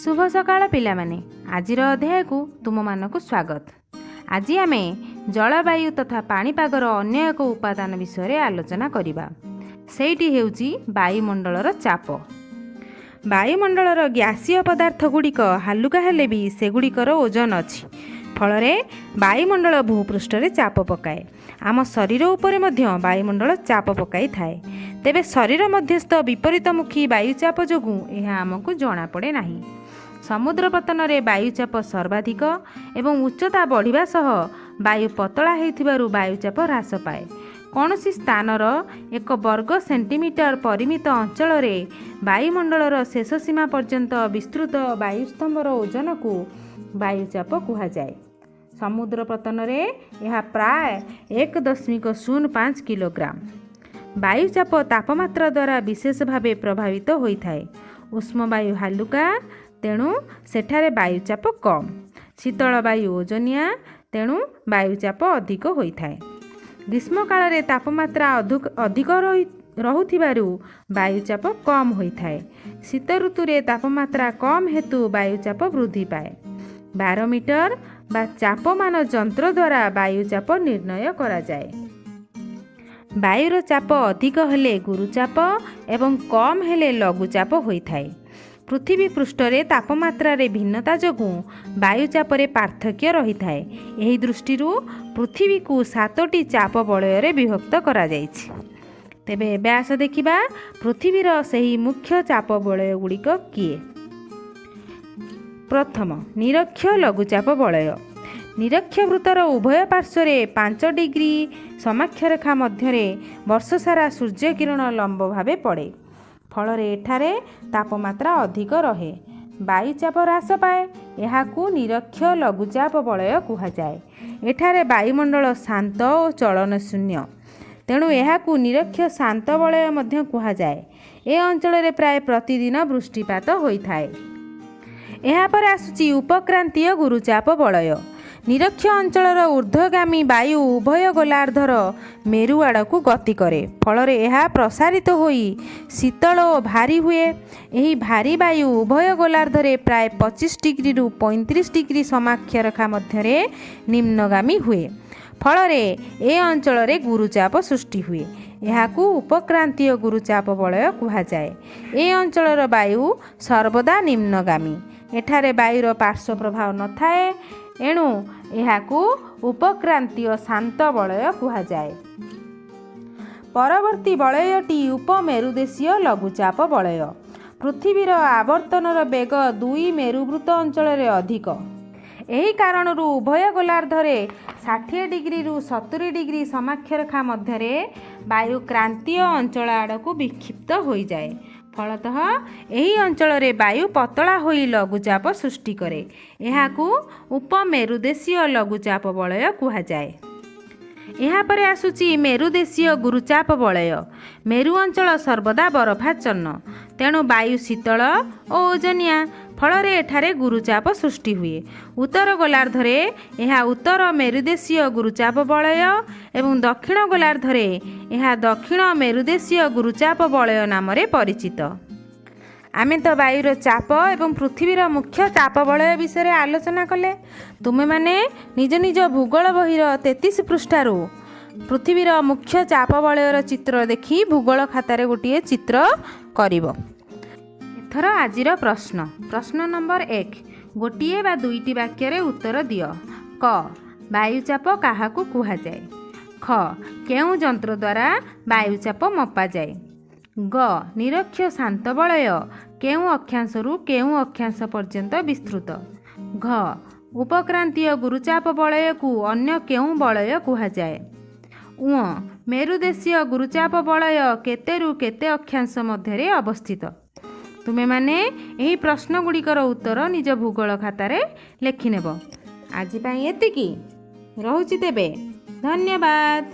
शुभ सकाळ पिलामाने आजिर अध्याय को तुम मानक स्वागत। आज आम जलवायु तथा पाणीपागर अन्य एक उपादान विषय आलोचना करिबा। सेठी हेउची वायुमंडलर चाप। वायुमंडलर गैसीय पदार्थ गुड़िक हालुका हेले भी सेगुड़िकर ओजन अच्छी फल वायुमंडल भूपृष्ठ चाप पकाए। आम शरीर उपरे मध्य वायुमंडल चाप पकाई थाए। तेबे शरीर मध्यस्थ विपरीतमुखी वायुचाप जोगु यह आमको जना पड़े नहीं। समुद्र पतन रे वायुचाप सर्वाधिक एवं उच्चता बढ़िबा सह वायु पतला हेउथिबारु वायुचाप ह्रास पाए। कौनसी स्थानर एक वर्ग सेंटीमीटर परिमित अंचल रे वायुमंडलर शेष सीमा पर्यंत विस्तृत वायुस्तंभर ओजन को वायुचाप कुहा जाए। समुद्र पतन रे यह प्राय 1.05 किलोग्राम। वायुचाप तापमात्रा द्वारा विशेष भावे प्रभावित होता है। उष्म वायु हालुका तेणु सेठारे वायुचाप कम। शीतल वायु ओजनिया तेणु वायुचाप अधिक होता है। ग्रीष्म काल रे तापमात्रा अधिक रहुथिबारु वायुचाप कम होता है। शीत ऋतु रे तापमात्रा कम हेतु वायुचाप वृद्धि पाए। बारोमीटर बा चापमान जंत्र द्वारा वायुचाप निर्णय करा जाए। वायुर चाप अधिक हेले गुरुचाप एवं कम हेले लघुचाप होता है। पृथ्वी पृष्ठ रे तापमात्रा रे भिन्नता जोगु वायुचाप रे पार्थक्य रही थाए। एही दृष्टिरू पृथ्वी को 7टी चाप बलय रे विभक्त करा जायछि। तेबे एबे आस देखिबा पृथ्वीर सही मुख्य चाप बलय गुड़िक किए। प्रथम निरक्ष लघुचाप बलय। निरक्ष वृत्तर उभय पार्श्व रे 5 डिग्री समाक्षरेखा मध्य वर्ष सारा सूर्य किरण लंब भावे पड़े। फल एठारे तापमात्रा अधिक रहे, वायुचाप ह्रास पाए। यहाकू निरक्ष लघुचाप बलय कुहा जाए। एठारे वायुमंडल शांत और चलन शून्य तेणु यहाकू निरक्ष शांत बलय मध्य कुहा जाए। ए अंचल रे प्राय प्रतिदिन वृष्टिपात होइथाए। एहा पर आसुची उपक्रांतीय गुरुचाप बलय। निरक्ष अंचलर ऊर्ध्वगामी वायु उभय गोलार्धर मेरु आड़ को गति करे। फल यह प्रसारित होई शीतल और भारी हुए। यही भारी वायु उभय गोलार्धरे प्राय 25 डिग्री रु 35 डिग्री समाक्षरेखा मध्य निम्नगामी हुए। फल ए अंचल रे गुरुचाप सृष्टि हुए। यहाकू उपक्रांतीय गुरुचाप बलय कुहा जाए। ए अंचलर वायु सर्वदा निम्नगामी। एठारे वायुर पार्श्व प्रभाव न थाए एणु यहाकू उपक्रांतीय शांत बलय कुहा जाए। परवर्ती बलयटी उपमेरुदेशीय लघुचाप बलय। पृथ्वीर आवर्तनर बेग 2 मेरुवृत्त अंचल रे अधिक। एही कारणरू उभय गोलार्धरे 60 डिग्री रु 70 डिग्री समाक्षरेखा मध्य वायु क्रांतीय अंचल आड़क विक्षिप्त हो जाए। फलतः यही अंचल रे वायु पतला होई लघुचाप सृष्टि करे। यहाकू उपमेरुदेशीय लघुचाप बलय कुहा जाए। यहाँ पर आसुची मेरुदेशीय गुरुचाप बलय। मेरु अंचल सर्वदा बरफाच्छन्न तेणु वायु शीतल और ओजनिया। फल एठारे गुरुचाप सृष्टि हुए। उत्तर गोलार्धरे यह उत्तर मेरुदेशीय गुरुचाप बलय एवं दक्षिण गोलार्धरे यह दक्षिण मेरुदेशीय गुरुचाप बलय नाम परिचित। आमे तो वायुर चाप एवं पृथ्वीर मुख्य चाप बलय विषय आलोचना कले। तुमे माने निज निज भूगोल बहिर 33 पृष्ठारू पृथ्वीर मुख्य चाप बलयर चित्र देखि भूगोल खातारे गोटे चित्र करिवो। एथर आजिर प्रश्न नंबर 1 गोटिए बा 2टी वाक्य रे उत्तर दियो। क वायुचाप काहाकू कुहा जाए। ख केउं जंत्र द्वारा वायुचाप मपा जाए। ग निरक्ष शांत बलय केउं अक्षांशरू केउं अक्षांश पर्यंत विस्तृत। घ उपक्रांतीय गुरुचाप बलय को अन्य केउं बलय कुहा जाए। उ मेरुदेशीय गुरुचाप बलय केतेरू केते अक्षांश मध्य अवस्थित। तुमे माने यही प्रश्न गुड़िकर उत्तर निज भूगोल खातारे लेखिनेब। आज एतिकी रहुछि तेबे। धन्यवाद।